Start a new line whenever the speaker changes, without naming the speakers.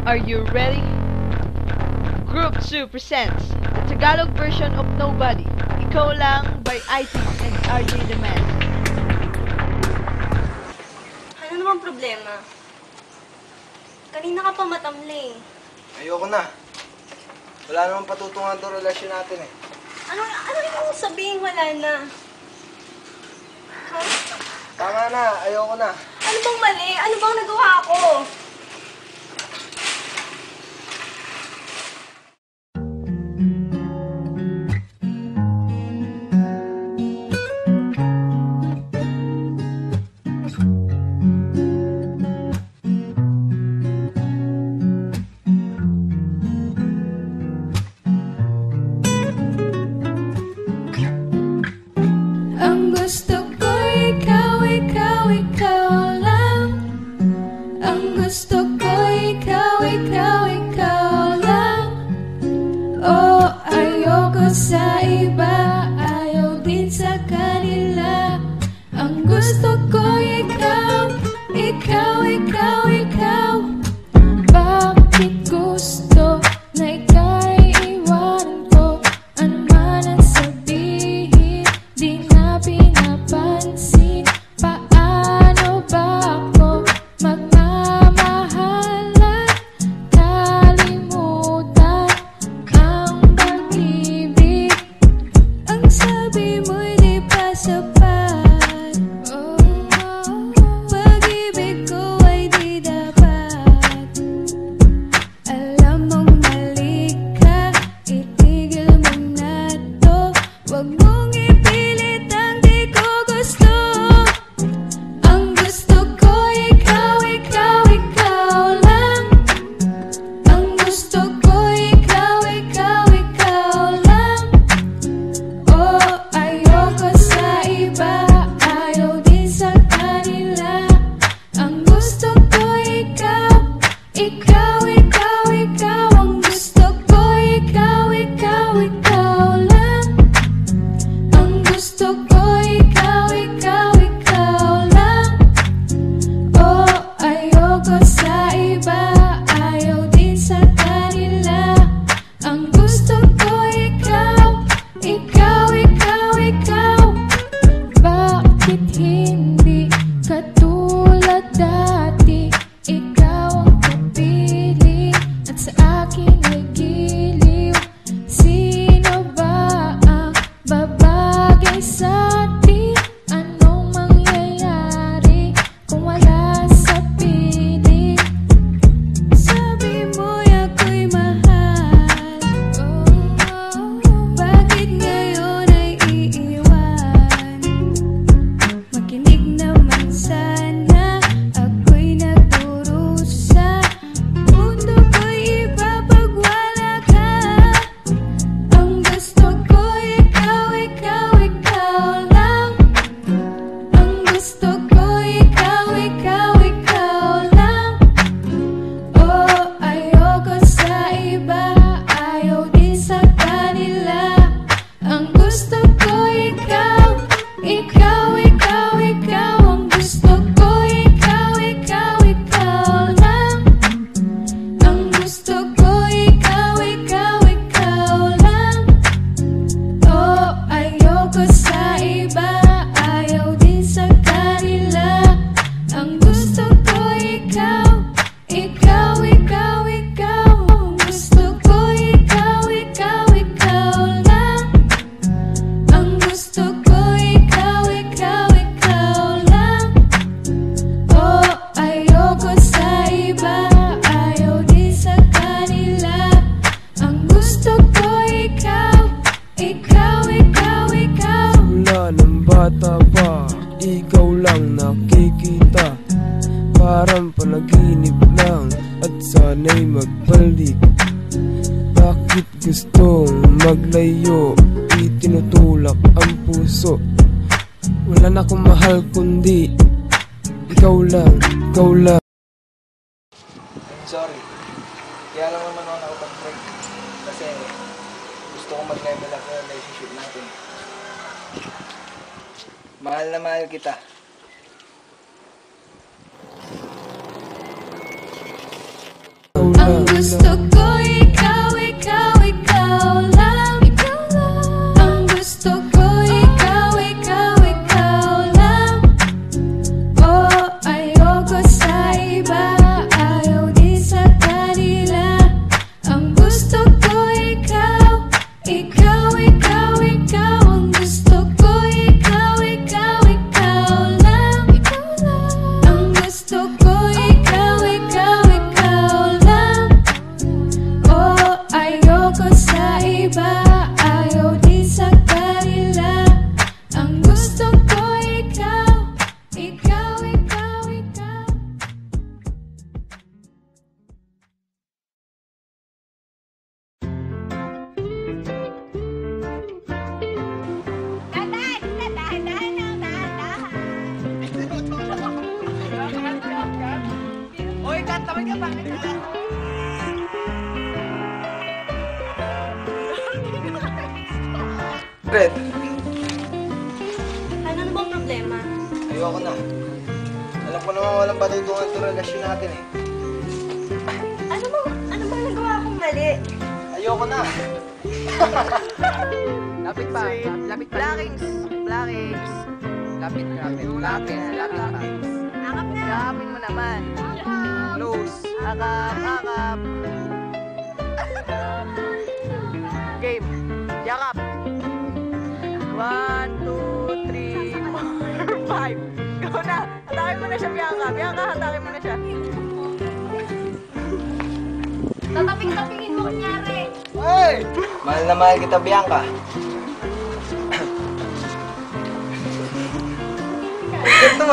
Are you ready? Group 2 presents the Tagalog version of Nobody, Ikaw Lang by IT and RJ The Man.
Ano namang problema? Kanina ka pa matamlay.
Ayoko na. Wala namang patutungan to relasyon natin eh.
Ano yung sabihin wala na? Ha?
Tama na, ayoko na.
Ano bang mali? Ano bang nagawa ko?
Ang gusto ko ikaw, ikaw, ikaw lang. Ang gusto ko ikaw, ikaw, ikaw lang. Oh, ayoko sa iba, ayaw din sa kanila. Ang gusto ko ikaw, ikaw, ikaw, ikaw. Bakit gusto na ika'y iwanan ko? Ano man ang sabihin, di na pinapansin. Paano ba ako magmamahal at kalimutan ang pag-ibig? Ang sabi mo'y di pa sapat. Pag-ibig ko ay di dapat. Alam mong mali ka, itigil mo na to. Huwag mong ipilit ang di ko gusto. Ang gusto ko ikaw, ikaw, ikaw lang. Ang gusto ko ikaw, ikaw, ikaw lang. Oh, ayoko sa iba, ayaw din sa kanila. Ang gusto ko ikaw, ikaw, ikaw, ikaw. Ang gusto ko ikaw, ikaw, ikaw lang. Ang gusto ko ikaw, ikaw, ikaw lang. Oh, ayoko sa iba, ayaw din sa kanila. Ang gusto ko ikaw, ikaw, ikaw, ikaw. Bakit hindi katulad dati? Ikaw ang kapiling at sa akin ay giliw. Sino ba ang babagay sa atin? Anong mangyayari kung wala sa piling? Sabi mo'y ako'y mahal. Bakit ngayon ay iiwan? Makinig naman sana, ako'y nagdurusa. Mundo ko'y iba pag wala ka. Ang gusto ko ikaw, ikaw, ikaw lang. Ang gusto ko ikaw, ikaw, ikaw lang. Oh, ayoko sa iba, ayaw din sa kanila. Ang gusto ko ikaw, ikaw, ikaw, ikaw. Ang gusto ko ikaw, ikaw, ikaw lang. Ang gusto ko ikaw, ikaw, ikaw lang. Oh, ayoko sa iba, ayaw din sa kanila. Ang gusto ko ikaw, ikaw, ikaw, ikaw. Ang gusto ko ikaw, ikaw, ikaw lang. Ang gusto ko ikaw, ikaw, ikaw lang. Oh, ayoko sa iba, ayaw din sa kanila. Ang gusto ko ikaw, ikaw, ikaw, ikaw.
Mula ng bata pa, ikaw lang nakikita. Parang panaginip lang at sana'y magbalik. Bakit gustong maglayo, itinutulak ang puso. Wala na akong mahal kundi ikaw lang, ikaw lang.
Sorry. Kaya lang naman ako nakapag-break. Kasi gusto ko mag-level up yung relationship natin. Mahal na mahal kita.
Ang gusto ko ikaw, ikaw, ikaw lang. Ikaw lang. Ang gusto ko ikaw, ikaw, ikaw lang. Oh, ayoko sa iba, ayaw din sa kanila. Ang gusto ko ikaw, ikaw, ikaw, ikaw. Ang gusto ko ikaw, ikaw, ikaw lang. Ikaw lang. Ang gusto ko ikaw, ikaw, ikaw lang. Oh, ayoko sa iba, ayaw din sa kanila. Ang gusto ko ikaw, ikaw, ikaw, ikaw.
Oy, kanta mo ka ba?
Red,
Ano bang problema?
ayoko na. Alam ko naman walang patutungan sa relasyon natin eh.
Ano bang nagawa akong mali?
Ayoko na.
Lapit pa. Lapit pa. Blackings. Blackings. Lapit pa.
Akap na!
Yakapin mo naman. Close. Akap. Game. Yakap. 1, 2, 3, 4, 5. Go na. Hatakin mo na siya, Bianca. Bianca, hatakin mo na siya.
Tataping-tapingin mo kunyari.
Hey! Mahal na mahal kita, Bianca. Ito,